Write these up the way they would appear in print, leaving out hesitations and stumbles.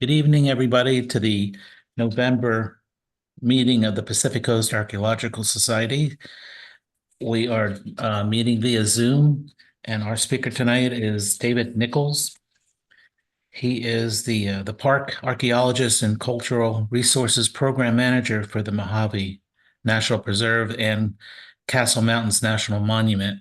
Good evening, everybody, to the November meeting of the Pacific Coast Archaeological Society. We are meeting via Zoom, and our speaker tonight is David Nichols. He is the Park Archaeologist and Cultural Resources Program Manager for the Mojave National Preserve and Castle Mountains National Monument.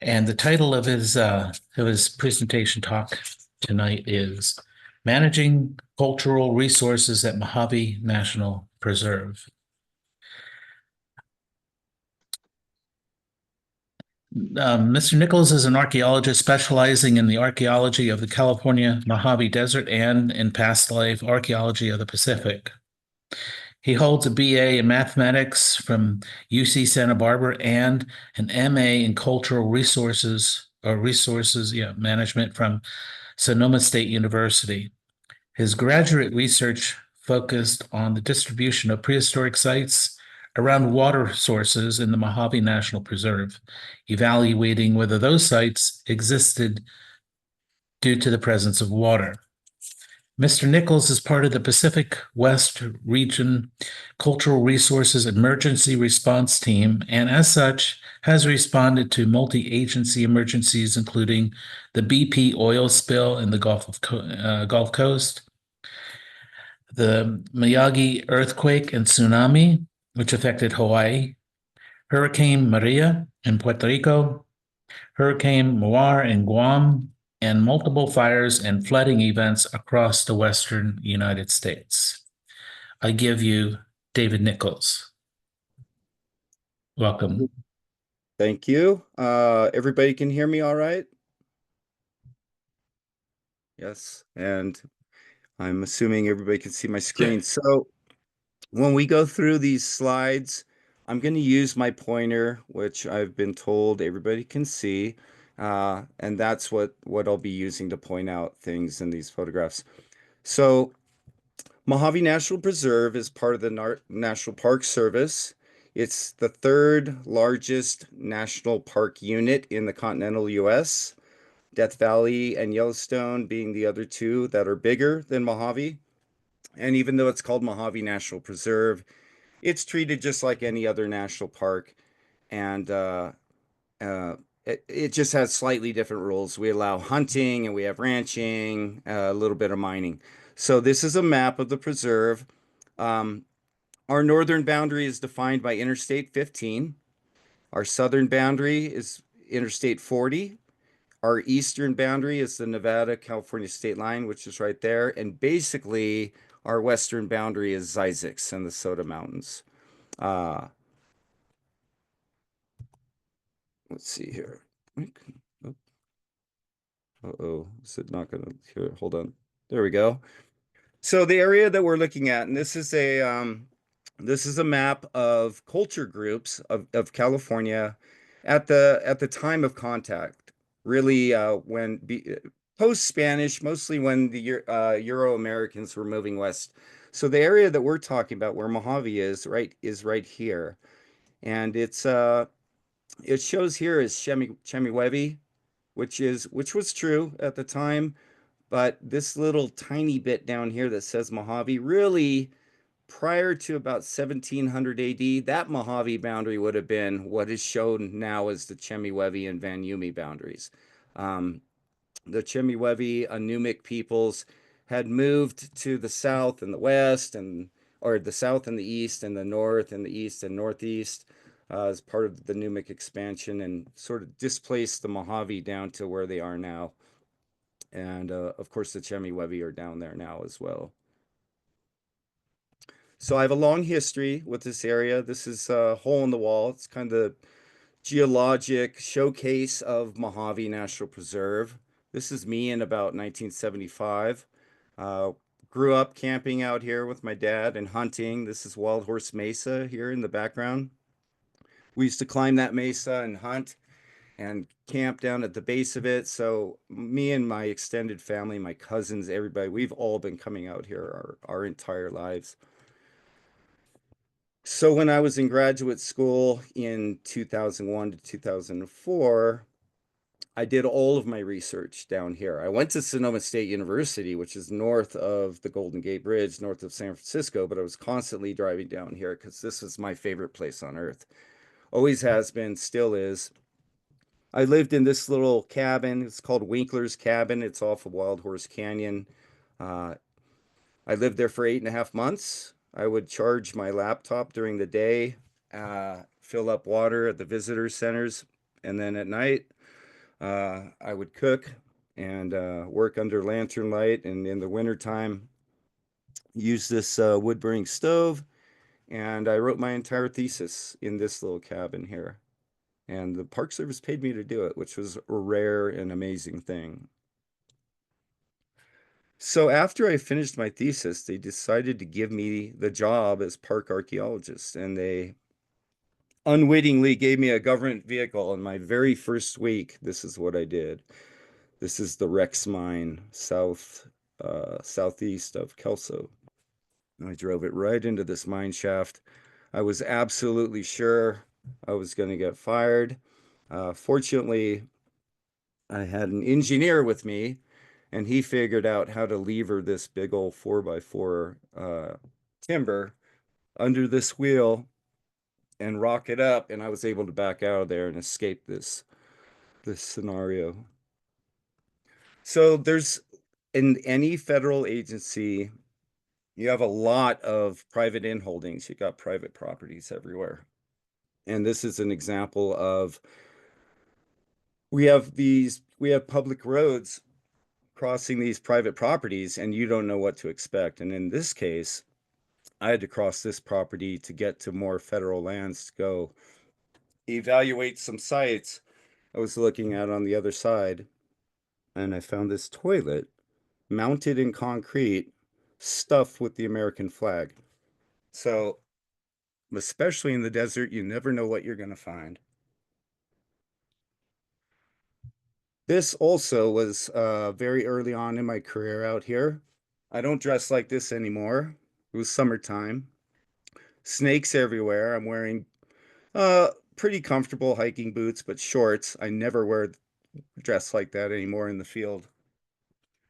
And the title of his presentation talk tonight is Managing Cultural Resources at Mojave National Preserve. Mr. Nichols is an archaeologist specializing in the archaeology of the California Mojave Desert and, in past life, archaeology of the Pacific. He holds a BA in mathematics from UC Santa Barbara and an MA in cultural resources management from Sonoma State University. His graduate research focused on the distribution of prehistoric sites around water sources in the Mojave National Preserve, evaluating whether those sites existed due to the presence of water. Mr. Nichols is part of the Pacific West Region Cultural Resources Emergency Response Team, and as such, has responded to multi-agency emergencies, including the BP oil spill in the Gulf Coast, the Miyagi earthquake and tsunami, which affected Hawaii, Hurricane Maria in Puerto Rico, Hurricane Moir in Guam, and multiple fires and flooding events across the western United States. I give you David Nichols. Welcome. Thank you. Everybody can hear me all right? Yes, and I'm assuming everybody can see my screen. So when we go through these slides, I'm going to use my pointer, which I've been told everybody can see, and that's what I'll be using to point out things in these photographs. So Mojave National Preserve is part of the National Park Service. It's the third largest national park unit in the continental US, Death Valley and Yellowstone being the other two that are bigger than Mojave. And even though it's called Mojave National Preserve, it's treated just like any other national park. And it just has slightly different rules. We allow hunting and we have ranching, a little bit of mining. So this is a map of the preserve. Our northern boundary is defined by Interstate 15. Our southern boundary is Interstate 40. Our eastern boundary is the Nevada-California state line, which is right there. And basically, our western boundary is Zzyzx and the Soda Mountains. Let's see here. Uh-oh, is it not gonna here? Hold on. There we go. So the area that we're looking at, and this is a map of culture groups of California at the time of contact. Really, post-Spanish, mostly when the Euro-Americans were moving west. So the area that we're talking about, where Mojave is right here, and it shows here as Chemihuevi, which was true at the time, but this little tiny bit down here that says Mojave, really prior to about 1700 AD, that Mojave boundary would have been what is shown now as the Chemihuevi and Van Yumi boundaries. The Chemihuevi Anumic peoples had moved to the south and the west, or the south and the east, and the north and the east and northeast, as part of the Numic expansion, and sort of displaced the Mojave down to where they are now. And of course, the Chemihuevi are down there now as well. So I have a long history with this area. This is a hole in the wall. It's kind of the geologic showcase of Mojave National Preserve. This is me in about 1975. Grew up camping out here with my dad and hunting. This is Wild Horse Mesa here in the background. We used to climb that mesa and hunt and camp down at the base of it. So me and my extended family, my cousins, everybody, we've all been coming out here our entire lives. So when I was in graduate school in 2001 to 2004, I did all of my research down here. I went to Sonoma State University, which is north of the Golden Gate Bridge, north of San Francisco, but I was constantly driving down here because this is my favorite place on earth. Always has been, still is. I lived in this little cabin. It's called Winkler's Cabin. It's off of Wild Horse Canyon. Uh, I lived there for 8.5 months. I would charge my laptop during the day, fill up water at the visitor centers, and then at night, I would cook and work under lantern light. And in the wintertime, use this wood burning stove. And I wrote my entire thesis in this little cabin here. And the Park Service paid me to do it, which was a rare and amazing thing. So after I finished my thesis, they decided to give me the job as park archaeologist, and they unwittingly gave me a government vehicle. In my very first week, this is what I did. This is the Rex mine southeast of Kelso. I drove it right into this mine shaft. I was absolutely sure I was going to get fired. Fortunately, I had an engineer with me, and he figured out how to lever this big old 4x4 timber under this wheel and rock it up, and I was able to back out of there and escape this scenario. So there's in any federal agency, you have a lot of private inholdings. You got private properties everywhere. And this is an example of we have public roads crossing these private properties, and you don't know what to expect. And in this case, I had to cross this property to get to more federal lands to go evaluate some sites I was looking at on the other side. And I found this toilet mounted in concrete, stuffed with the American flag. So, especially in the desert, you never know what you're going to find. This also was very early on in my career out here. I don't dress like this anymore. It was summertime. Snakes everywhere. I'm wearing pretty comfortable hiking boots, but shorts. I never wear dress like that anymore in the field.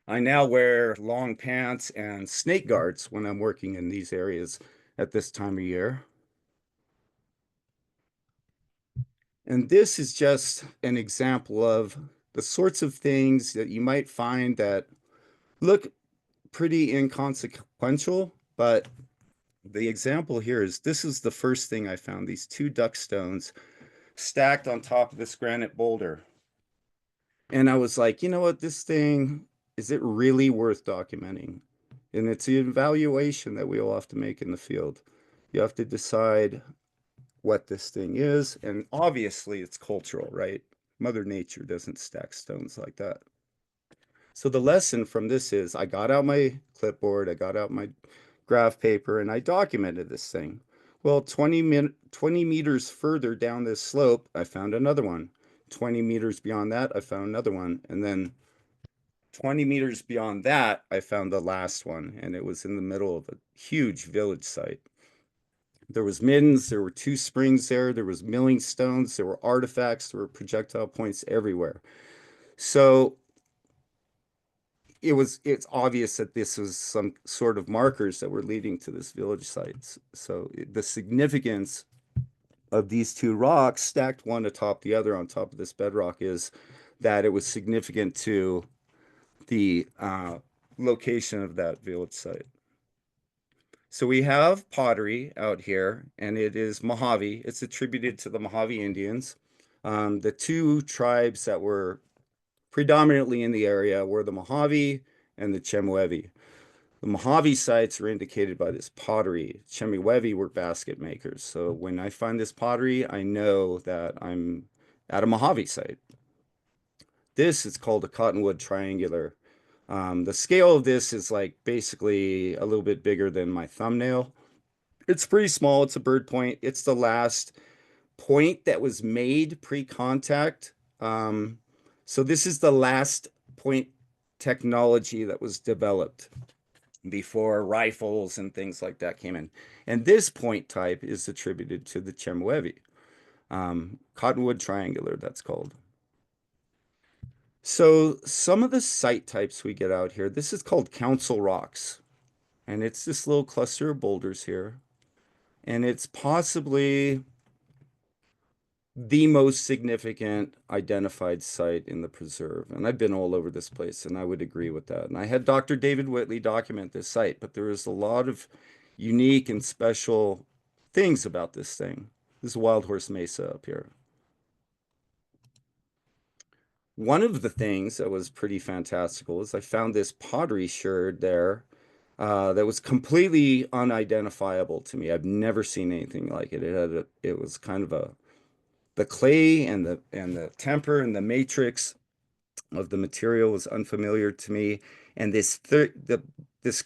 I now wear long pants and snake guards when I'm working in these areas at this time of year. And this is just an example of the sorts of things that you might find that look pretty inconsequential, but the example here is this is the first thing I found, these two duck stones stacked on top of this granite boulder. And I was like, you know what, this thing, is it really worth documenting? And it's the evaluation that we all have to make in the field. You have to decide what this thing is. And obviously it's cultural, right? Mother Nature doesn't stack stones like that. So the lesson from this is I got out my clipboard, I got out my graph paper, and I documented this thing. Well, 20 meters further down this slope, I found another one. 20 meters beyond that, I found another one. And then 20 meters beyond that, I found the last one, and it was in the middle of a huge village site. There was middens, there were two springs there was milling stones, there were artifacts, there were projectile points everywhere. So it's obvious that this was some sort of markers that were leading to this village sites. So the significance of these two rocks stacked one atop the other on top of this bedrock is that it was significant to the location of that village site. So we have pottery out here, and it is Mojave. It's attributed to the Mojave Indians. The two tribes that were predominantly in the area were the Mojave and the Chemehuevi. The Mojave sites are indicated by this pottery. Chemehuevi were basket makers. So when I find this pottery, I know that I'm at a Mojave site. This is called a cottonwood triangular. The scale of this is like basically a little bit bigger than my thumbnail. It's pretty small. It's a bird point. It's the last point that was made pre-contact. So this is the last point technology that was developed before rifles and things like that came in. And this point type is attributed to the Chemehuevi. Cottonwood triangular, that's called. So some of the site types we get out here, this is called Council Rocks, and it's this little cluster of boulders here, and it's possibly the most significant identified site in the preserve. And I've been all over this place, and I would agree with that. And I had Dr. David Whitley document this site, but there is a lot of unique and special things about this thing. This is Wild Horse Mesa up here. One of the things that was pretty fantastical is I found this pottery sherd there that was completely unidentifiable to me. I've never seen anything like it. It was kind of the clay and the temper and the matrix of the material was unfamiliar to me. And this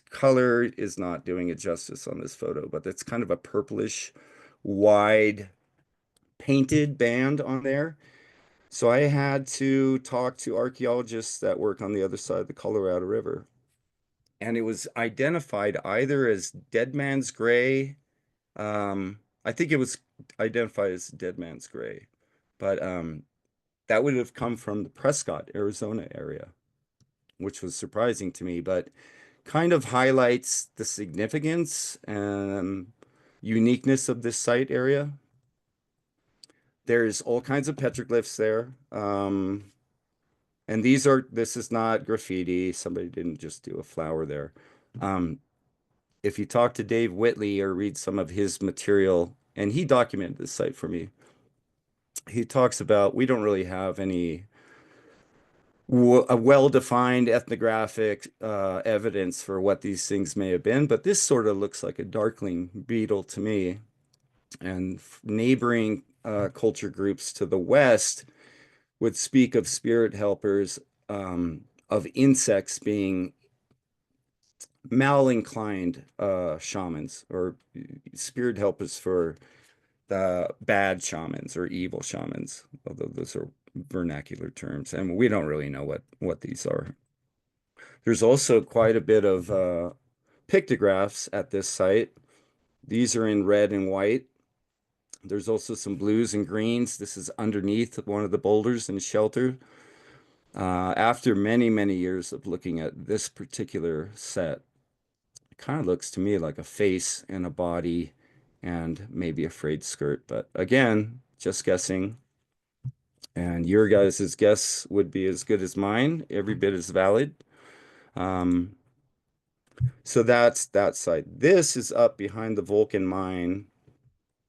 color is not doing it justice on this photo, but it's kind of a purplish, wide painted band on there. So I had to talk to archaeologists that work on the other side of the Colorado River. And it was identified either as Dead Man's Gray. I think it was identified as Dead Man's Gray, but that would have come from the Prescott, Arizona area, which was surprising to me, but kind of highlights the significance and uniqueness of this site area. There's all kinds of petroglyphs there. And this is not graffiti. Somebody didn't just do a flower there. If you talk to Dave Whitley or read some of his material, and he documented this site for me, he talks about we don't really have any a well-defined ethnographic evidence for what these things may have been, but this sort of looks like a darkling beetle to me. And neighboring culture groups to the west would speak of spirit helpers, of insects being malinclined shamans or spirit helpers for the bad shamans or evil shamans, although those are vernacular terms, and we don't really know what these are. There's also quite a bit of pictographs at this site. These are in red and white. There's also some blues and greens. This is underneath one of the boulders in shelter. After many, many years of looking at this particular set, it kind of looks to me like a face and a body and maybe a frayed skirt. But again, just guessing. And your guys' guess would be as good as mine, every bit as valid. Um, so that's that side. This is up behind the Vulcan mine,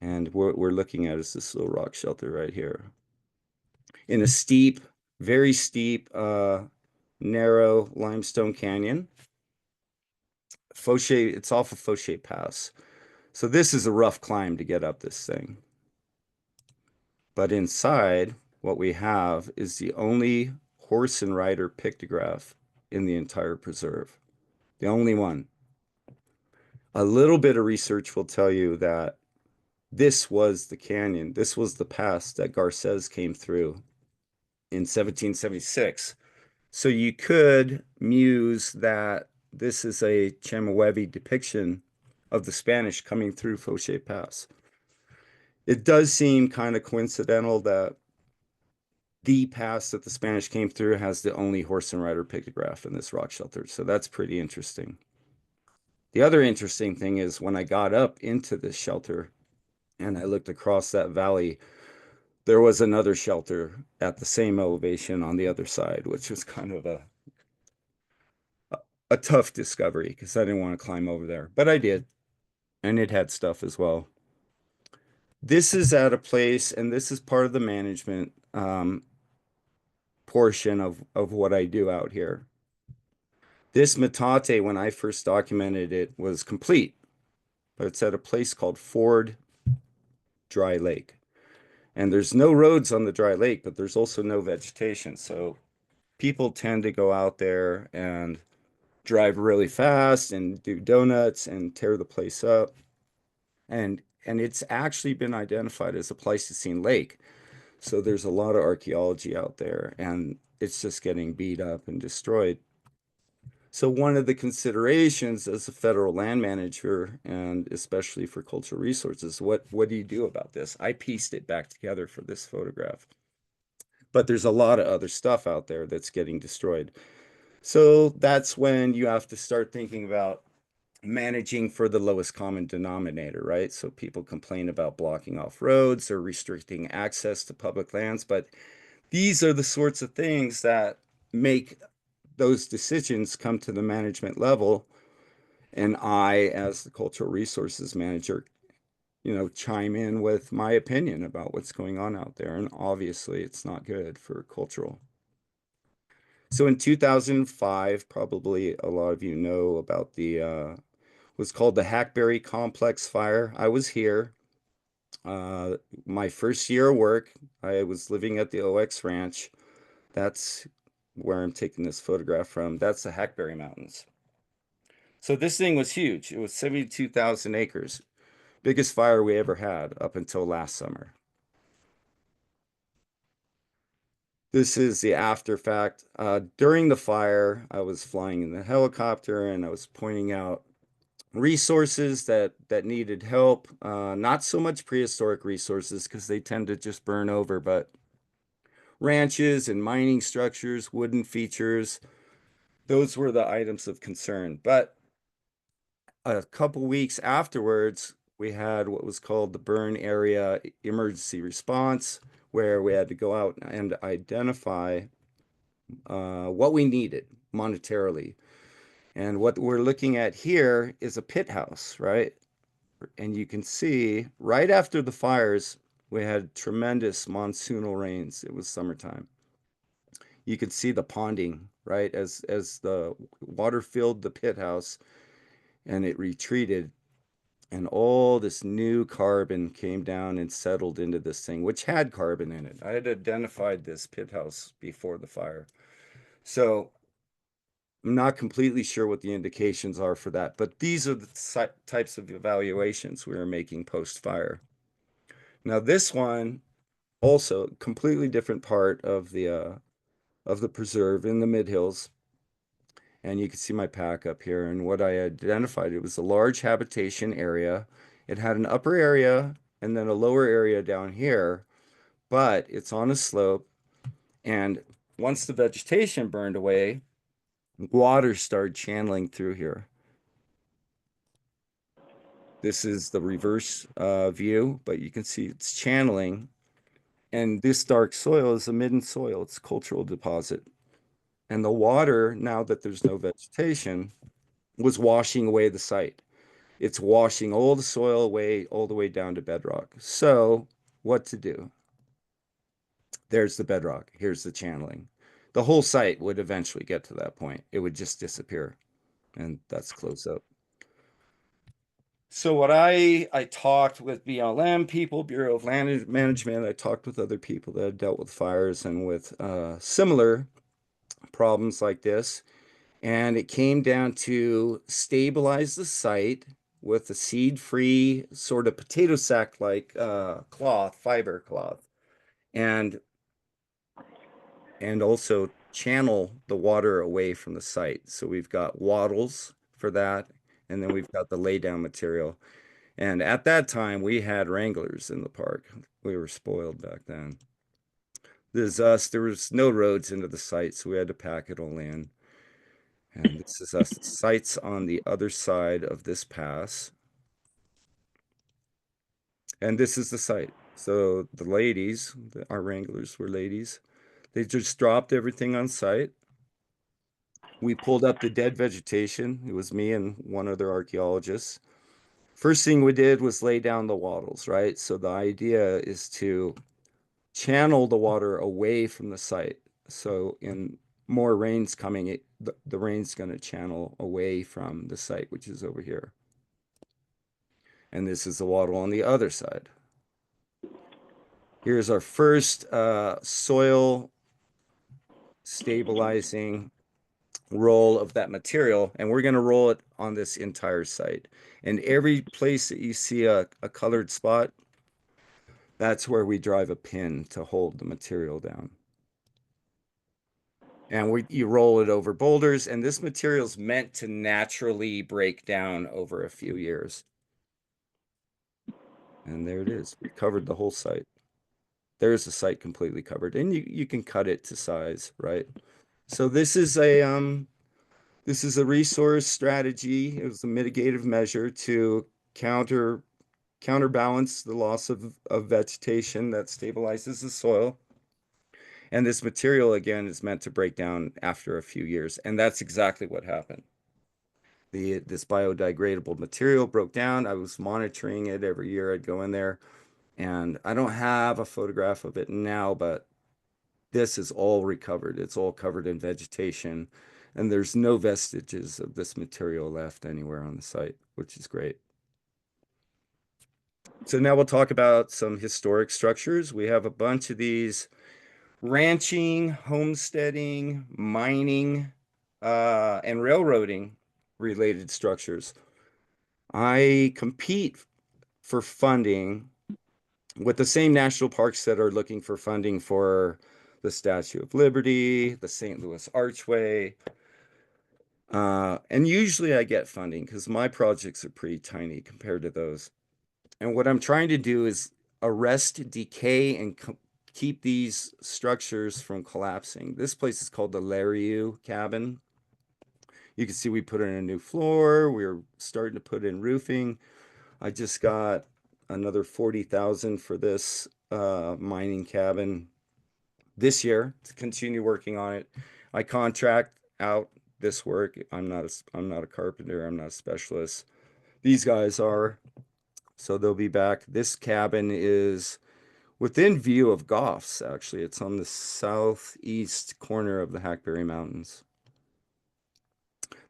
and what we're looking at is this little rock shelter right here. In a steep, very steep, narrow limestone canyon. Fauché, it's off of Fauché Pass. So this is a rough climb to get up this thing. But inside, what we have is the only horse and rider pictograph in the entire preserve. The only one. A little bit of research will tell you that this was the canyon, this was the pass that Garces came through in 1776. So you could muse that this is a Chemehuevi depiction of the Spanish coming through Fauché Pass. It does seem kind of coincidental that the pass that the Spanish came through has the only horse and rider pictograph in this rock shelter. So that's pretty interesting. The other interesting thing is when I got up into this shelter and I looked across that valley, there was another shelter at the same elevation on the other side, which was kind of a tough discovery because I didn't want to climb over there, but I did, and it had stuff as well. This is at a place, and this is part of the management portion of what I do out here. This metate, when I first documented it, was complete, but it's at a place called Ford Dry Lake. And there's no roads on the dry lake, but there's also no vegetation. So people tend to go out there and drive really fast and do donuts and tear the place up. And it's actually been identified as a Pleistocene lake. So there's a lot of archaeology out there, and it's just getting beat up and destroyed. So one of the considerations as a federal land manager, and especially for cultural resources, what do you do about this? I pieced it back together for this photograph. but there's a lot of other stuff out there that's getting destroyed. So that's when you have to start thinking about managing for the lowest common denominator, right? So people complain about blocking off roads or restricting access to public lands, but these are the sorts of things that make those decisions come to the management level. And I, as the cultural resources manager, chime in with my opinion about what's going on out there. And obviously, it's not good for cultural. So in 2005, probably a lot of you know about the was called the Hackberry Complex fire. I was here. Uh, my first year of work, I was living at the OX Ranch. That's where I'm taking this photograph from. That's the Hackberry Mountains. So this thing was huge. It was 72,000 acres. Biggest fire we ever had up until last summer. This is the after fact. During the fire, I was flying in the helicopter and I was pointing out resources that needed help. Not so much prehistoric resources because they tend to just burn over, but ranches and mining structures, wooden features, those were the items of concern. But a couple weeks afterwards, we had what was called the burn area emergency response, where we had to go out and identify what we needed monetarily. And what we're looking at here is a pit house, right? And you can see right after the fires, we had tremendous monsoonal rains. It was summertime. You could see the ponding, right? As the water filled the pit house and it retreated, and all this new carbon came down and settled into this thing, which had carbon in it. I had identified this pit house before the fire. So I'm not completely sure what the indications are for that, but these are the types of evaluations we were making post-fire. Now this one also completely different part of the preserve in the mid-hills. And you can see my pack up here. And what I identified, it was a large habitation area. It had an upper area and then a lower area down here, but it's on a slope. And once the vegetation burned away, water started channeling through here. This is the reverse view, but you can see it's channeling. And this dark soil is a midden soil. It's a cultural deposit. And the water, now that there's no vegetation, was washing away the site. It's washing all the soil away, all the way down to bedrock. So, what to do? There's the bedrock. Here's the channeling. The whole site would eventually get to that point. It would just disappear. And that's close up. So what I talked with BLM people, Bureau of Land Management. I talked with other people that had dealt with fires and with similar problems like this. And it came down to stabilize the site with a seed-free sort of potato sack-like cloth, fiber cloth, and and also channel the water away from the site. So we've got wattles for that, and then we've got the laydown material. And at that time, we had wranglers in the park. We were spoiled back then. This is us. There was no roads into the site, so we had to pack it all in. And this is us. The site's on the other side of this pass. And this is the site. So the ladies, our wranglers were ladies, they just dropped everything on site. We pulled up the dead vegetation. It was me and one other archaeologist. First thing we did was lay down the wattles, right? So the idea is to channel the water away from the site. So in more rains coming, the rain's going to channel away from the site, which is over here. And this is the wattle on the other side. Here's our first soil stabilizing roll of that material, and we're going to roll it on this entire site. And every place that you see a colored spot, that's where we drive a pin to hold the material down. And you roll it over boulders, and this material is meant to naturally break down over a few years. And there it is. We covered the whole site. There's the site completely covered, and you can cut it to size, right? So this is a resource strategy. It was a mitigative measure to counterbalance the loss of vegetation that stabilizes the soil. And this material, again, is meant to break down after a few years. And that's exactly what happened. This biodegradable material broke down. I was monitoring it every year. I'd go in there, and I don't have a photograph of it now, but this is all recovered. It's all covered in vegetation, and there's no vestiges of this material left anywhere on the site, which is great. So now we'll talk about some historic structures. We have a bunch of these ranching, homesteading, mining, and railroading related structures. I compete for funding with the same national parks that are looking for funding for the Statue of Liberty, the St. Louis Archway. And usually I get funding because my projects are pretty tiny compared to those. And what I'm trying to do is arrest decay and keep these structures from collapsing. This place is called the Lariu Cabin. You can see we put in a new floor. We're starting to put in roofing. I just got another 40,000 for this mining cabin this year to continue working on it. I contract out this work. I'm not a carpenter. I'm not a specialist. These guys are, so they'll be back. This cabin is within view of Goff's, actually. It's on the southeast corner of the Hackberry Mountains.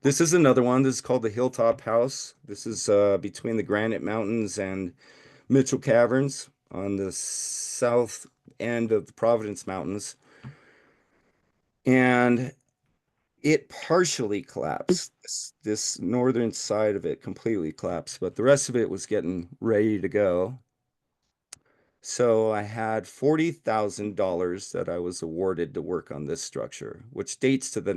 This is another one. This is called the Hilltop House. This is between the Granite Mountains and Mitchell Caverns on the south end of the Providence Mountains. And it partially collapsed. This northern side of it completely collapsed, but the rest of it was getting ready to go. So I had $40,000 that I was awarded to work on this structure, which dates to the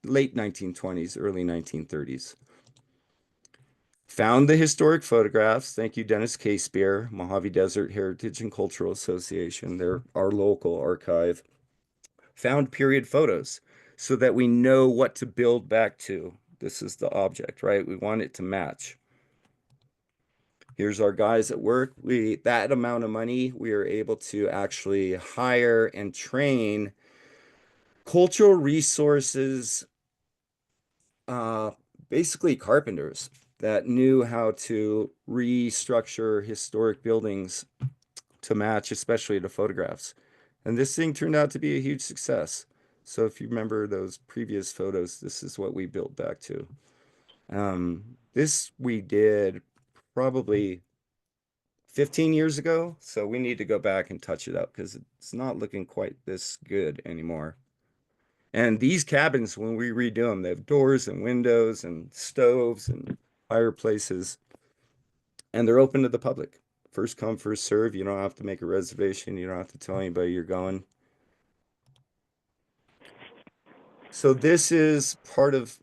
late 1920s, early 1930s. Found the historic photographs. Thank you, Dennis Casebeer, Mojave Desert Heritage and Cultural Association. They're our local archive. Found period photos so that we know what to build back to. This is the object, right? We want it to match. Here's our guys at work. That amount of money, we are able to actually hire and train cultural resources, uh, basically carpenters that knew how to restructure historic buildings to match, especially the photographs. And this thing turned out to be a huge success. So if you remember those previous photos, this is what we built back to. This we did probably 15 years ago. So we need to go back and touch it up because it's not looking quite this good anymore. And these cabins, when we redo them, they have doors and windows and stoves and fireplaces, and they're open to the public. First come, first serve. You don't have to make a reservation. You don't have to tell anybody you're going. So this is part of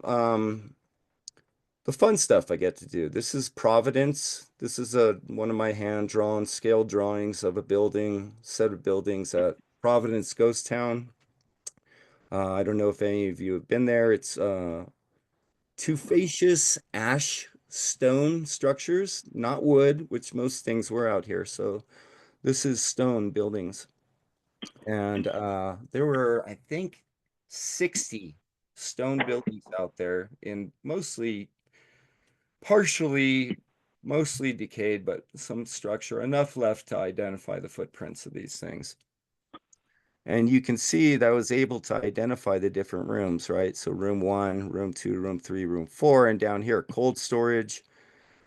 the fun stuff I get to do. This is Providence. This is one of my hand-drawn scale drawings of a building, set of buildings at Providence Ghost Town. I don't know if any of you have been there. It's two facious ash stone structures, not wood, which most things were out here. So this is stone buildings. And there were, I think, 60 stone buildings out there in mostly decayed, but some structure, enough left to identify the footprints of these things. And you can see that I was able to identify the different rooms, right? So room 1, room 2, room 3, room 4, and down here, cold storage,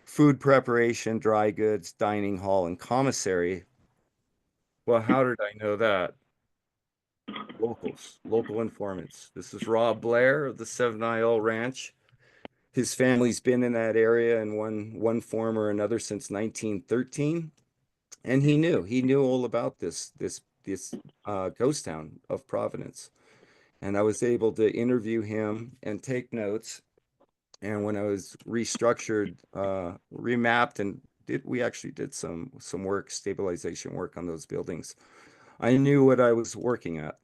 food preparation, dry goods, dining hall, and commissary. Well, how did I know that? Locals, local informants. This is Rob Blair of the Seven Isle Ranch. His family's been in that area in one form or another since 1913, and he knew all about this ghost town of Providence. And I was able to interview him and take notes. And when I was restructured, remapped, and we actually did some work, stabilization work on those buildings. I knew what I was working at.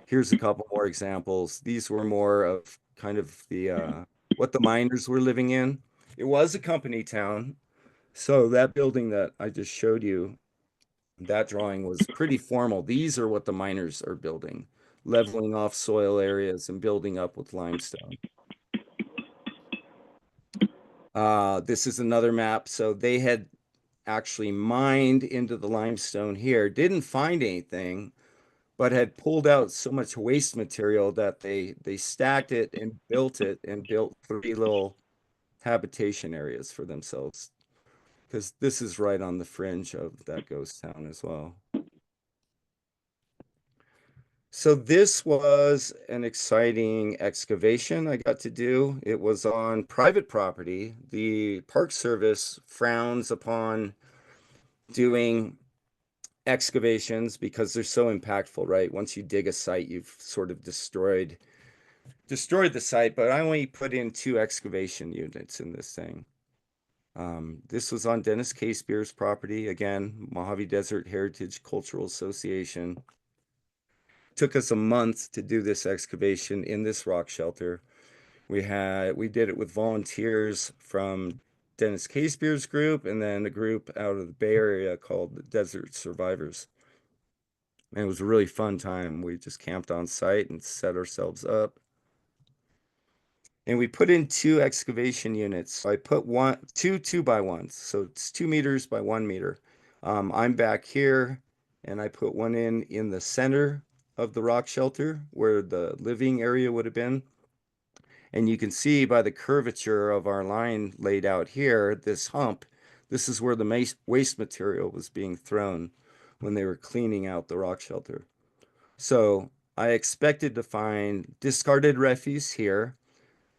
Here's a couple more examples. These were more of kind of the what the miners were living in. It was a company town, so that building that I just showed you, that drawing was pretty formal. These are what the miners are building, leveling off soil areas and building up with limestone. This is another map. So they had actually mined into the limestone here, didn't find anything, but had pulled out so much waste material that they stacked it and built three little habitation areas for themselves. Because this is right on the fringe of that ghost town as well. So this was an exciting excavation I got to do. It was on private property. The Park Service frowns upon doing excavations because they're so impactful, right? Once you dig a site, you've sort of destroyed the site, but I only put in 2 excavation units in this thing. This was on Dennis K. Spears' property, again, Mojave Desert Heritage Cultural Association. Took us a month to do this excavation in this rock shelter. We did it with volunteers from Dennis K. Spears' group and then a group out of the Bay Area called the Desert Survivors. And it was a really fun time. We just camped on site and set ourselves up. And we put in 2 excavation units. So I put two 2x1s. So it's 2 meters by 1 meter. I'm back here and I put one in the center of the rock shelter where the living area would have been. And you can see by the curvature of our line laid out here, this hump, this is where the waste material was being thrown when they were cleaning out the rock shelter. So I expected to find discarded refuse here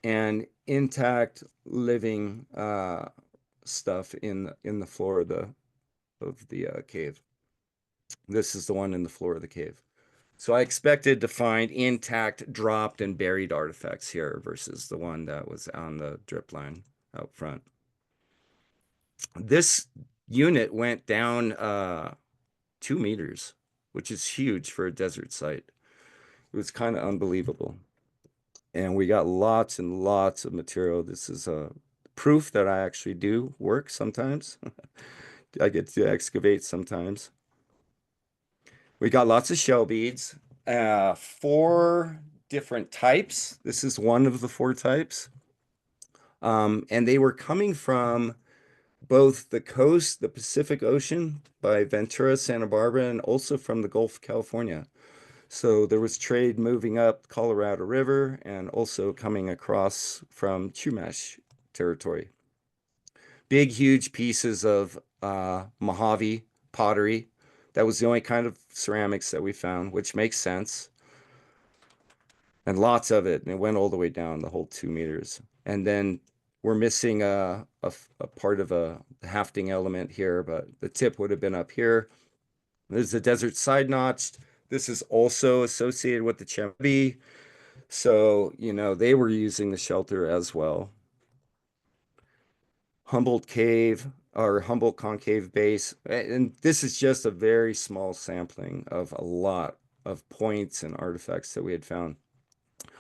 and intact living stuff in the floor of the cave. This is the one in the floor of the cave. So I expected to find intact, dropped, and buried artifacts here versus the one that was on the drip line out front. This unit went down 2 meters, which is huge for a desert site. It was kind of unbelievable. And we got lots and lots of material. This is a proof that I actually do work sometimes. I get to excavate sometimes. We got lots of shell beads, 4 different types. This is one of the 4 types. And they were coming from both the coast, the Pacific Ocean by Ventura, Santa Barbara, and also from the Gulf of California. So there was trade moving up Colorado River and also coming across from Chumash territory. Big, huge pieces of Mojave pottery. That was the only kind of ceramics that we found, which makes sense. And lots of it. And it went all the way down the whole 2 meters. And then we're missing a part of a hafting element here, but the tip would have been up here. There's the desert side notch. This is also associated with the Chembi. So, they were using the shelter as well. Humboldt Cave or Humboldt Concave Base. And this is just a very small sampling of a lot of points and artifacts that we had found.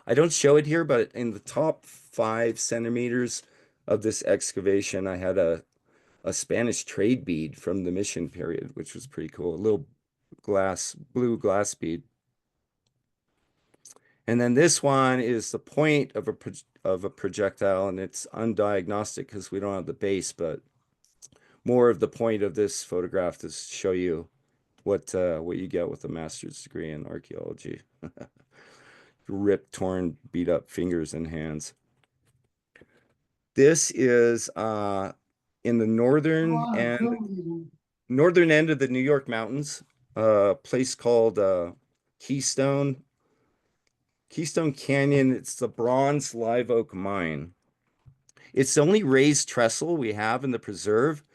I don't show it here, but in the top 5 centimeters of this excavation, I had a Spanish trade bead from the mission period, which was pretty cool. A little blue glass bead. And then this one is the point of a projectile, and it's undiagnostic because we don't have the base, but more of the point of this photograph to show you what you get with a master's degree in archaeology. Ripped, torn, beat up fingers and hands. This is in the northern end of the New York mountains, a place called Keystone Canyon. It's the Bronze Live Oak Mine. It's the only raised trestle we have in the preserve.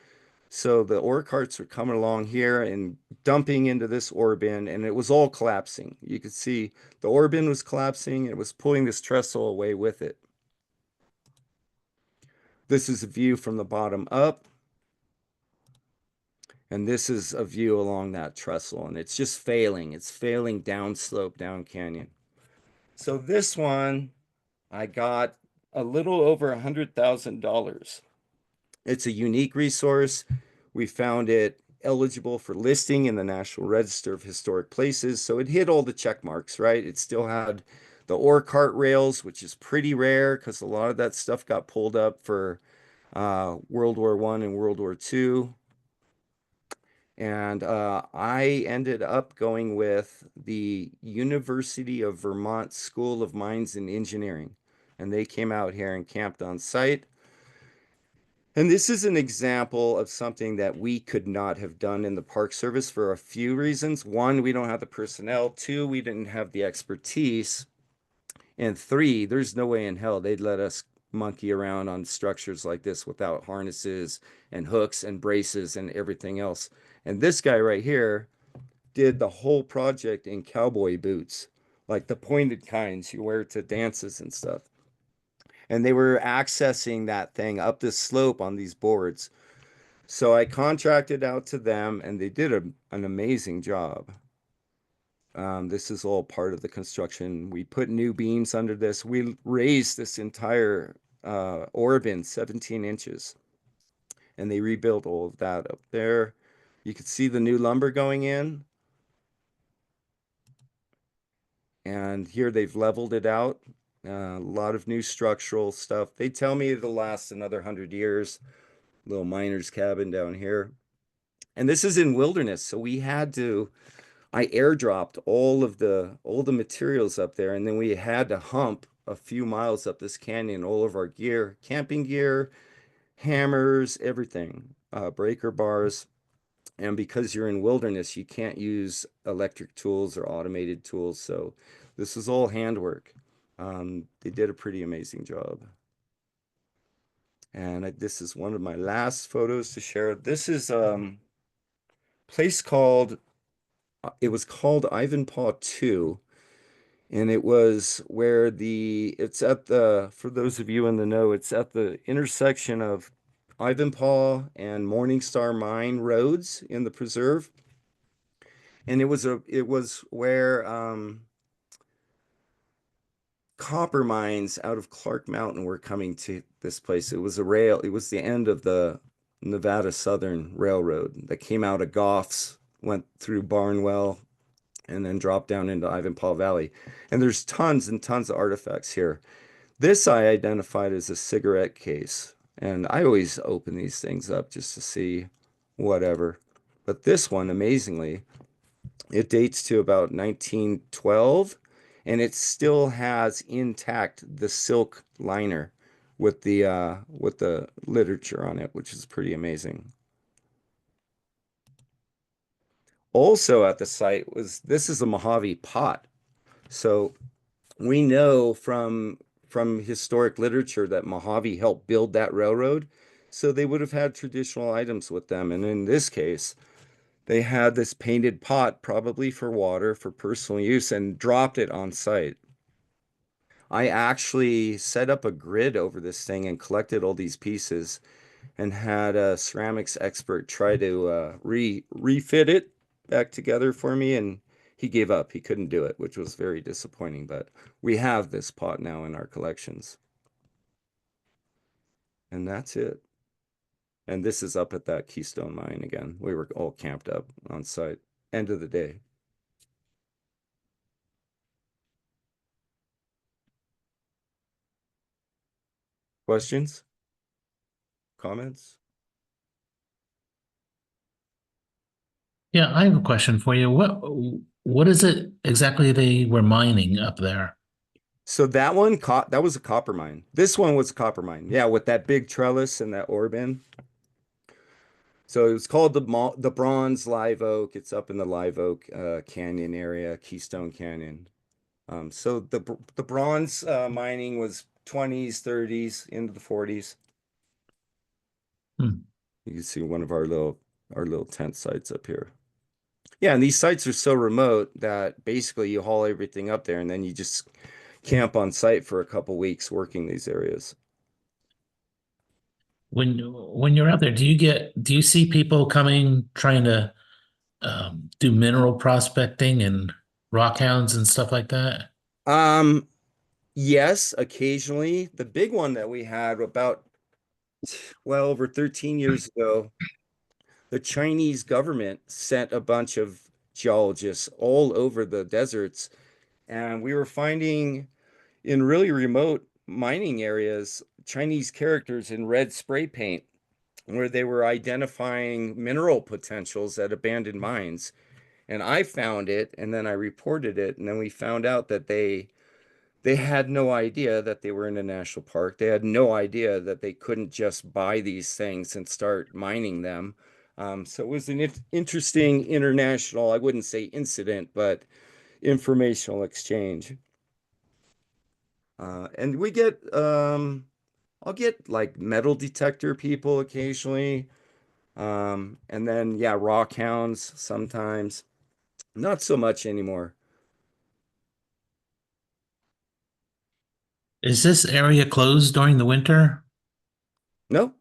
So the ore carts were coming along here and dumping into this ore bin, and it was all collapsing. You could see the ore bin was collapsing, and it was pulling this trestle away with it. This is a view from the bottom up. And this is a view along that trestle, and it's just failing. It's failing downslope, down canyon. So this one, I got a little over $100,000. It's a unique resource. We found it eligible for listing in the National Register of Historic Places. So it hit all the check marks, right? It still had the ore cart rails, which is pretty rare because a lot of that stuff got pulled up for World War I and World War II. And I ended up going with the University of Vermont School of Mines and Engineering. And they came out here and camped on site. And this is an example of something that we could not have done in the Park Service for a few reasons. One, we don't have the personnel. Two, we didn't have the expertise. And three, there's no way in hell they'd let us monkey around on structures like this without harnesses and hooks and braces and everything else. And this guy right here did the whole project in cowboy boots, like the pointed kinds you wear to dances and stuff. And they were accessing that thing up this slope on these boards. So I contracted out to them and they did an amazing job. This is all part of the construction. We put new beams under this. We raised this entire ore bin 17 inches and they rebuilt all of that up there. You could see the new lumber going in. And here they've leveled it out. A lot of new structural stuff. They tell me it'll last another 100 years. Little miner's cabin down here. And this is in wilderness, so we had to I airdropped all the materials up there, and then we had to hump a few miles up this canyon, all of our gear, camping gear, hammers, everything, breaker bars. And because you're in wilderness, you can't use electric tools or automated tools. So this is all handwork. They did a pretty amazing job. And this is one of my last photos to share. This is place called, it was called Ivanpah 2. And it was where it's at for those of you in the know, it's at the intersection of Ivanpah and Morningstar Mine roads in the preserve. And it was where copper mines out of Clark Mountain were coming to this place. It was the end of the Nevada Southern Railroad that came out of Goff's, went through Barnwell, and then dropped down into Ivanpah Valley. And there's tons and tons of artifacts here. This I identified as a cigarette case. And I always open these things up just to see whatever. But this one, amazingly, it dates to about 1912, and it still has intact the silk liner with the literature on it, which is pretty amazing. Also at the site this is a Mojave pot. So we know from historic literature that Mojave helped build that railroad. So they would have had traditional items with them. And in this case, they had this painted pot, probably for water, for personal use, and dropped it on site. I actually set up a grid over this thing and collected all these pieces and had a ceramics expert try to refit it back together for me, and he gave up. He couldn't do it, which was very disappointing, but we have this pot now in our collections. And that's it. And this is up at that Keystone mine again. We were all camped up on site. End of the day. Questions? Comments? Yeah, I have a question for you. What is it exactly they were mining up there? So that was a copper mine. This one was a copper mine. Yeah, with that big trellis and that ore bin. So it was called the Bronze Live Oak. It's up in the Live Oak Canyon area, Keystone Canyon. So the bronze mining was 20s, 30s, into the 40s. Hmm. You can see one of our little tent sites up here. Yeah, and these sites are so remote that basically you haul everything up there and then you just camp on site for a couple weeks working these areas. when you're out there, do you see people coming trying to do mineral prospecting and rock hounds and stuff like that? Um, yes, occasionally. The big one that we had about, well, over 13 years ago, the Chinese government sent a bunch of geologists all over the deserts, and we were finding in really remote mining areas Chinese characters in red spray paint where they were identifying mineral potentials at abandoned mines. And I found it, and then I reported it, and then we found out that they had no idea that they were in a national park. They had no idea that they couldn't just buy these things and start mining them. So it was an interesting international, I wouldn't say incident, but informational exchange. And I'll get like metal detector people occasionally. And then, yeah, rock hounds sometimes. Not so much anymore. Is this area closed during the winter? No,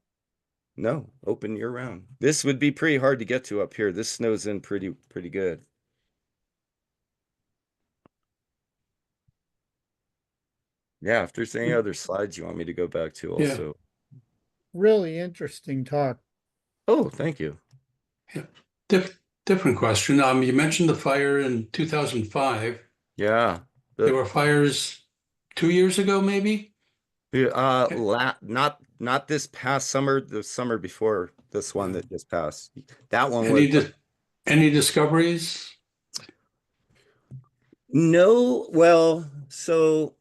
no, open year round. This would be pretty hard to get to up here. This snows in pretty good. Yeah, if there's any other slides you want me to go back to Yeah, also. Really interesting talk. Oh, thank you. yeah. Different question. You mentioned the fire in 2005. Yeah. There The were fires 2 years ago, maybe? not this past summer, the summer before this one Yeah. that just passed. That one was Any dis any discoveries? no, well, so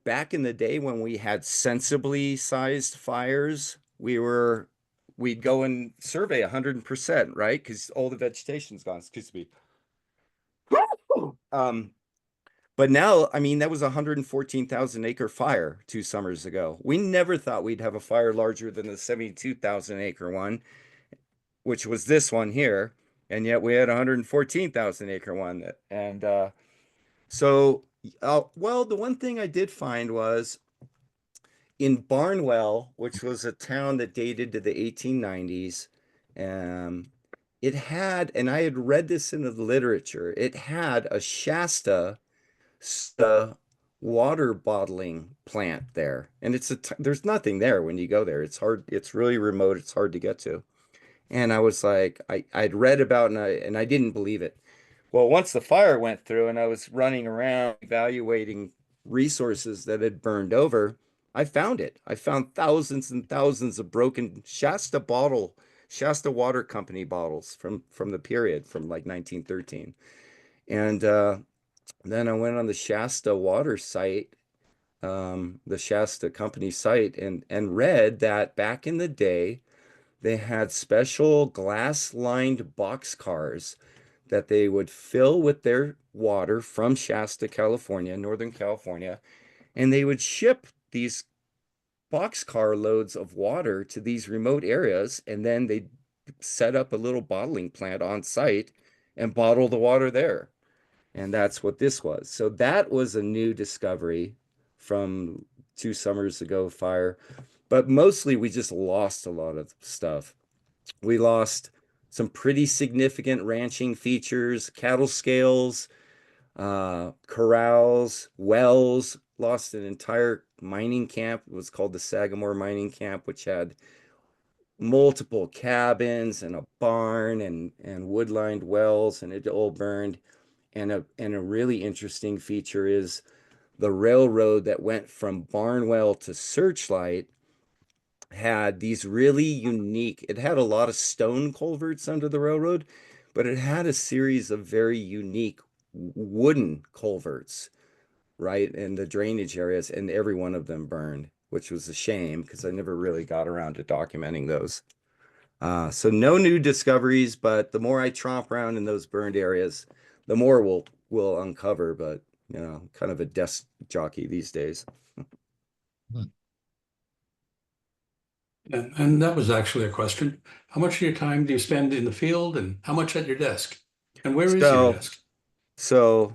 back in the day when we had sensibly sized fires, we'd go and survey 100%, right? Because all the vegetation's gone. Excuse me. Um, but now, I mean, that was a 114,000 acre fire 2 summers ago. We never thought we'd have a fire larger than the 72,000 acre one, which was this one here. And yet we had a 114,000 acre one. And so, well, the one thing I did find was in Barnwell, which was a town that dated to the 1890s, um, it had, and I had read this in the literature, it had a Shasta water bottling plant there. And there's nothing there when you go there. It's hard, it's really remote, it's hard to get to. And I was like, I'd read about and I didn't believe it. Well, once the fire went through and I was running around evaluating resources that had burned over, I found it. I found thousands and thousands of broken Shasta Water Company bottles from the period from like 1913. And then I went on the Shasta Water site, the Shasta Company site, and read that back in the day they had special glass-lined box cars that they would fill with their water from Shasta, California, Northern California, and they would ship these boxcar loads of water to these remote areas, and then they'd set up a little bottling plant on site and bottle the water there. And that's what this was. So that was a new discovery from 2 summers ago fire. But mostly we just lost a lot of stuff. We lost some pretty significant ranching features, cattle scales, corrals, wells, lost an entire mining camp. It was called the Sagamore Mining Camp, which had multiple cabins and a barn and wood-lined wells, and it all burned. And a really interesting feature is the railroad that went from Barnwell to Searchlight had these really unique, it had a lot of stone culverts under the railroad, but it had a series of very unique wooden culverts, right, in the drainage areas, and every one of them burned, which was a shame because I never really got around to documenting those. So no new discoveries, but the more I tromp around in those burned areas, the more we'll uncover, but kind of a desk jockey these days. And that was actually a question. How much of your time do you spend in the field and how much at your desk? And where is your So desk? so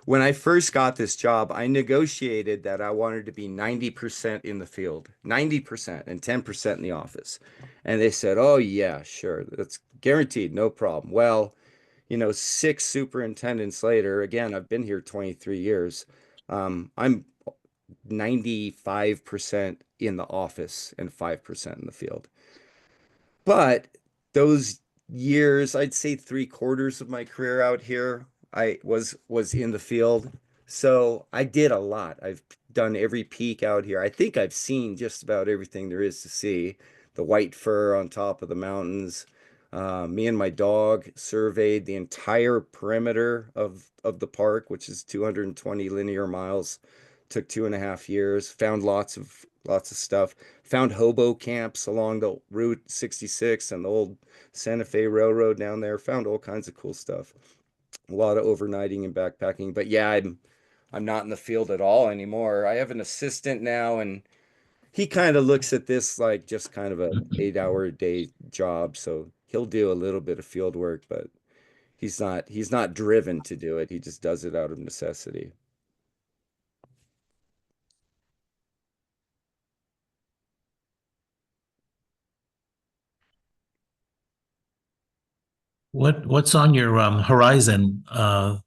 When I first got this job, I negotiated that I wanted to be 90% in the field, 90% and 10% in the office. And they said, "Oh yeah, sure. That's guaranteed, no problem." Well, you know, six superintendents later, again, I've been here 23 years. I'm 95% in the office and 5% in the field. But those years, I'd say three-quarters of my career out here, I was in the field. So I did a lot. I've done every peak out here. I think I've seen just about everything there is to see. The white fur on top of the mountains. Me and my dog surveyed the entire perimeter of the park, which is 220 linear miles. Took 2.5 years. Found lots of stuff. Found hobo camps along the Route 66 and the old Santa Fe Railroad down there. Found all kinds of cool stuff. A lot of overnighting and backpacking. But yeah, I'm not in the field at all anymore. I have an assistant now, and he kind of looks at this like just kind of a 8 hour a day job. So he'll do a little bit of field work, but he's not driven to do it. He just does it out of necessity. What's on your horizon that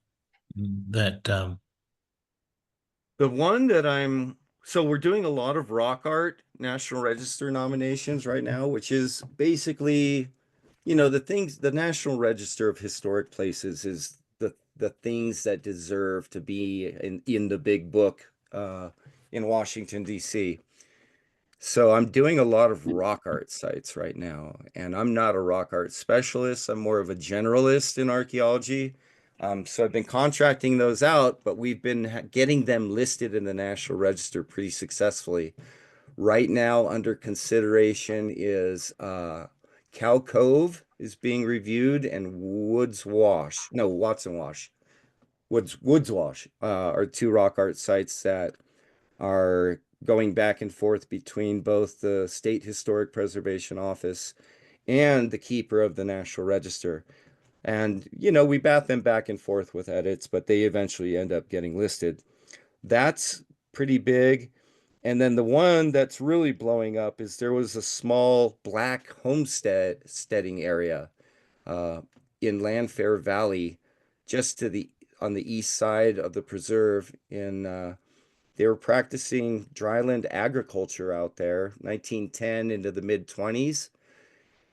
The one that so we're doing a lot of rock art National Register nominations right now, which is basically, you know, the National Register of Historic Places is the things that deserve to be in the big book in Washington, D.C. So I'm doing a lot of rock art sites right now, and I'm not a rock art specialist. I'm more of a generalist in archaeology. So I've been contracting those out, but we've been getting them listed in the National Register pretty successfully. Right now, under consideration is Cow Cove is being reviewed, and Woods Wash, no, Watson Wash, Woods Wash are two rock art sites that are going back and forth between both the State Historic Preservation Office and the keeper of the National Register. And, you know, we bat them back and forth with edits, but they eventually end up getting listed. That's pretty big. And then the one that's really blowing up is there was a small black homesteading area uh, in Landfair Valley, just to the on the east side of the preserve in they were practicing dryland agriculture out there, 1910 into the mid 20s.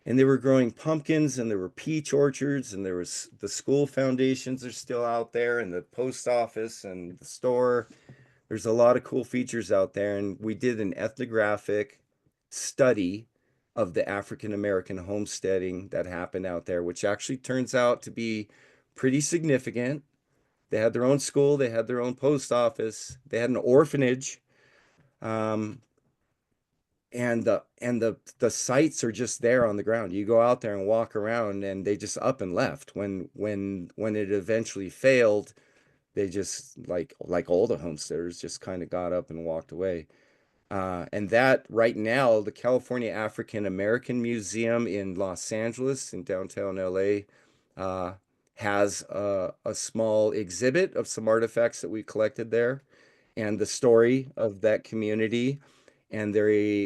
And they were growing pumpkins, and there were peach orchards, and there was the school foundations are still out there, and the post office and the store. There's a lot of cool features out there. And we did an ethnographic study of the African American homesteading that happened out there, which actually turns out to be pretty significant. They had their own school, they had their own post office, they had an orphanage. Um, and the sites are just there on the ground. You go out there and walk around, and they just up and left. When it eventually failed, they just like all the homesteaders just kind of got up and walked away. And that right now, the California African American Museum in Los Angeles, in downtown LA, uh, has a small exhibit of some artifacts that we collected there and the story of that community. And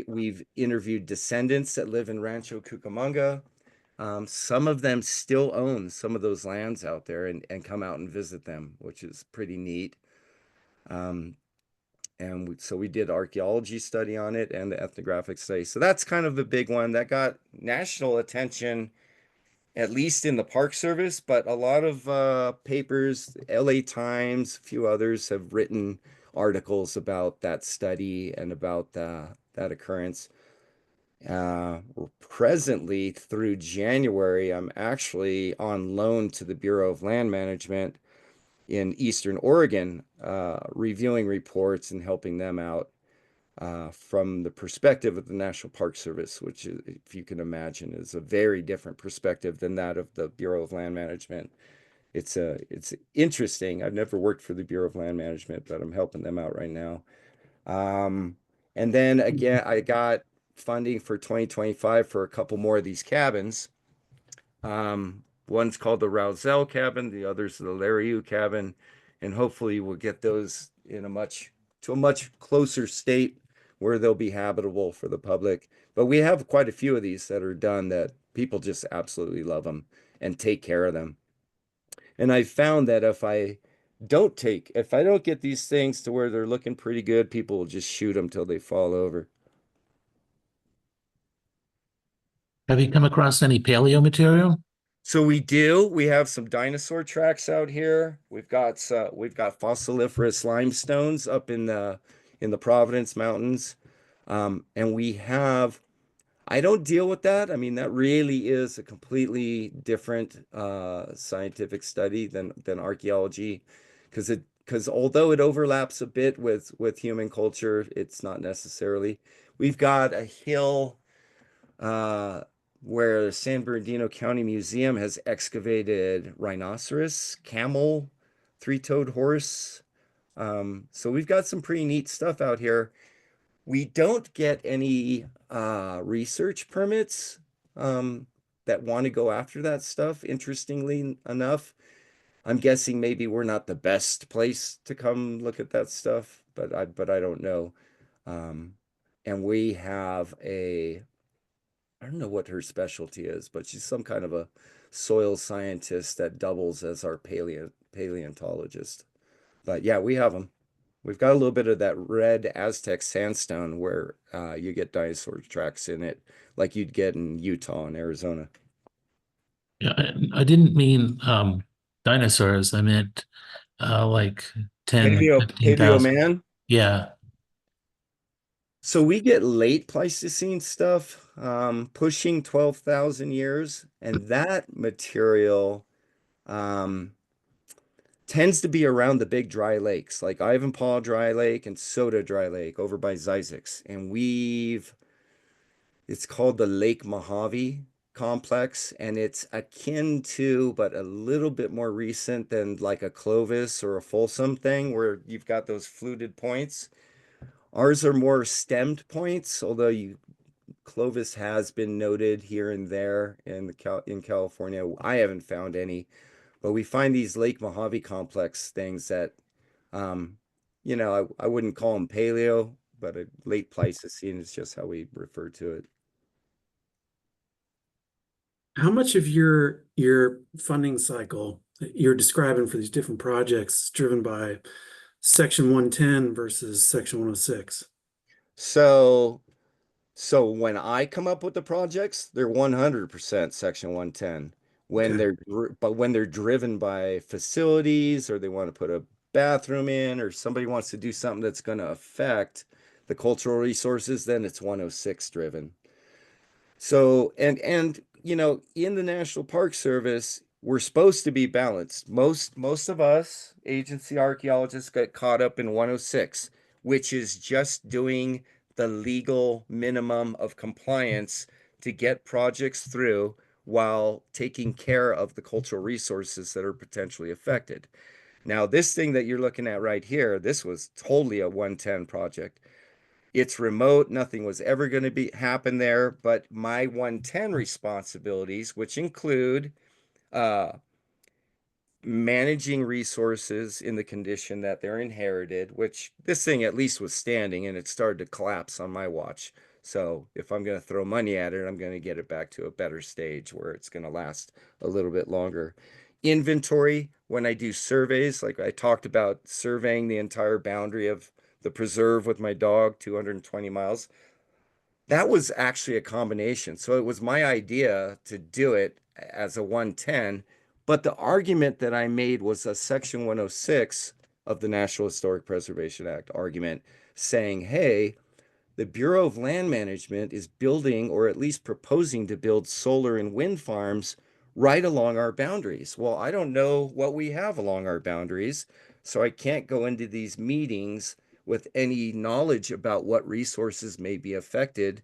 we've interviewed descendants that live in Rancho Cucamonga. Some of them still own some of those lands out there and come out and visit them, which is pretty neat. Um, so we did archaeology study on it and the ethnographic study. So that's kind of the big one that got national attention, at least in the Park Service, but a lot of papers, LA Times, a few others have written articles about that study and about that occurrence. Presently, through January, I'm actually on loan to the Bureau of Land Management in Eastern Oregon, reviewing reports and helping them out from the perspective of the National Park Service, which, if you can imagine, is a very different perspective than that of the Bureau of Land Management. It's interesting. I've never worked for the Bureau of Land Management, but I'm helping them out right now. Um, and then again, I got funding for 2025 for a couple more of these cabins. One's called the Rousel cabin, the other's the Lariou cabin. and hopefully we'll get those in to a much closer state where they'll be habitable for the public. But we have quite a few of these that are done that people just absolutely love them and take care of them. And I found that if I don't get these things to where they're looking pretty good, people will just shoot them till they fall over. Have you come across any paleo material? So we do. We have some dinosaur tracks out here. We've got fossiliferous limestones up in the Providence Mountains. And we have I don't deal with that. I mean, that really is a completely different scientific study than archaeology, because although it overlaps a bit with human culture, it's not necessarily. We've got a hill where San Bernardino County Museum has excavated rhinoceros, camel, three-toed horse. So we've got some pretty neat stuff out here. We don't get any research permits that want to go after that stuff, interestingly enough. I'm guessing maybe we're not the best place to come look at that stuff, but I don't know. And we have I don't know what her specialty is, but she's some kind of a soil scientist that doubles as our paleontologist. But yeah, we have them. We've got a little bit of that red Aztec sandstone where you get dinosaur tracks in it, like you'd get in Utah and Arizona. Yeah, I didn't mean dinosaurs. I meant like 10, Paleo 15,000. man. Yeah. So we get late Pleistocene stuff, pushing 12,000 years, and that material tends to be around the big dry lakes, like Ivanpah Dry Lake and Soda Dry Lake over by Zzyzx. And it's called the Lake Mojave complex, and it's akin to, but a little bit more recent than like a Clovis or a Folsom thing, where you've got those fluted points. Ours are more stemmed points, although Clovis has been noted here and there in California. I haven't found any, but we find these Lake Mojave complex things that, um, I wouldn't call them paleo, but a late Pleistocene is just how we refer to it. How much of your funding cycle that you're describing for these different projects is driven by Section 110 versus Section 106? So, so when I come up with the projects, they're 100% Section 110. Okay. But when they're driven by facilities, or they want to put a bathroom in, or somebody wants to do something that's going to affect the cultural resources, then it's 106 driven. So, and in the National Park Service, we're supposed to be balanced. Most of us agency archaeologists get caught up in 106, which is just doing the legal minimum of compliance to get projects through while taking care of the cultural resources that are potentially affected. Now, this thing that you're looking at right here, this was totally a 110 project. It's remote, nothing was ever going to be happen there, but my 110 responsibilities, which include uh, managing resources in the condition that they're inherited, which this thing at least was standing and it started to collapse on my watch. So if I'm going to throw money at it, I'm going to get it back to a better stage where it's going to last a little bit longer. Inventory, when I do surveys, like I talked about surveying the entire boundary of the preserve with my dog, 220 miles. That was actually a combination. So it was my idea to do it as a 110, but the argument that I made was a Section 106 of the National Historic Preservation Act argument saying, hey, the Bureau of Land Management is building, or at least proposing to build, solar and wind farms right along our boundaries. Well, I don't know what we have along our boundaries, so I can't go into these meetings with any knowledge about what resources may be affected.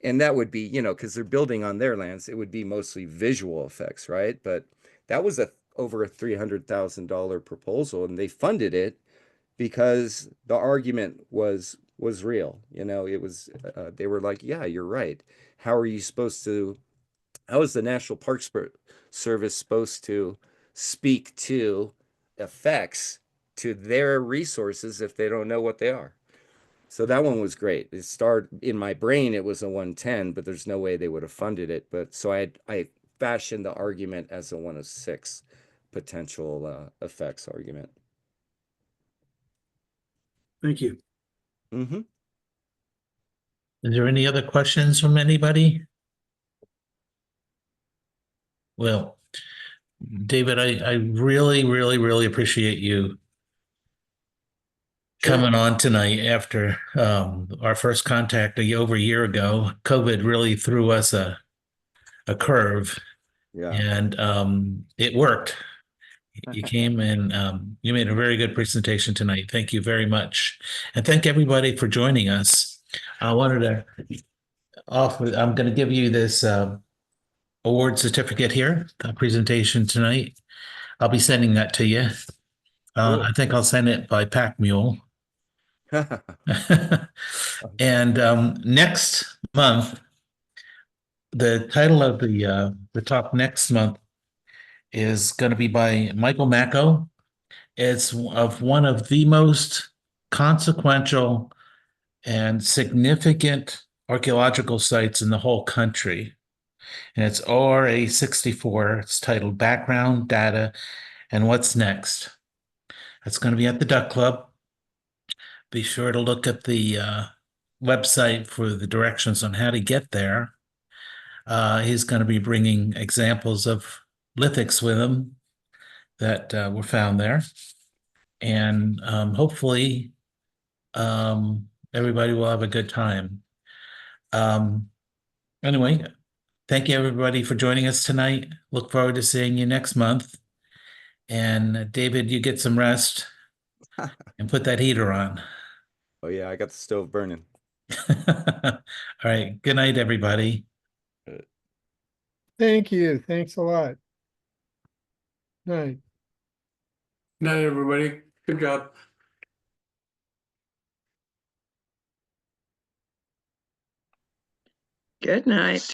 And that would be, because they're building on their lands, it would be mostly visual effects, right? But that was over a $300,000 proposal, and they funded it because the argument was real. It was they were like, yeah, you're right. How are you supposed to? How is the National Park Service supposed to speak to effects to their resources if they don't know what they are. So that one was great. It started in my brain, it was a 110, but there's no way they would have funded it. But so I fashioned the argument as a 106 potential effects argument. Thank you. Mm-hmm. Is there any other questions from anybody? Well, David, I really, really, really appreciate you coming on tonight after our first contact over a year ago. COVID really threw us a curve, Yeah. and it worked. You came and you made a very good presentation tonight. Thank you very much. And thank everybody for joining us. I wanted to offer, I'm going to give you this award certificate here, the presentation tonight. I'll be sending that to you. Cool. I think I'll send it by pack mule. And next month, the title of the talk next month is going to be by Michael Macko. It's of one of the most consequential and significant archaeological sites in the whole country. And it's ORA 64. It's titled Background, Data, and What's Next. It's going to be at the Duck Club. Be sure to look at the website for the directions on how to get there. He's going to be bringing examples of lithics with him that were found there. And hopefully everybody will have a good time. Anyway, thank you everybody for joining us tonight. Look forward to seeing you next month. And David, you get some rest and put that heater on. Oh yeah, I got the stove burning. All right. Good night, everybody. Thank you. Thanks a lot. Night. Night, everybody. Good job. Good night.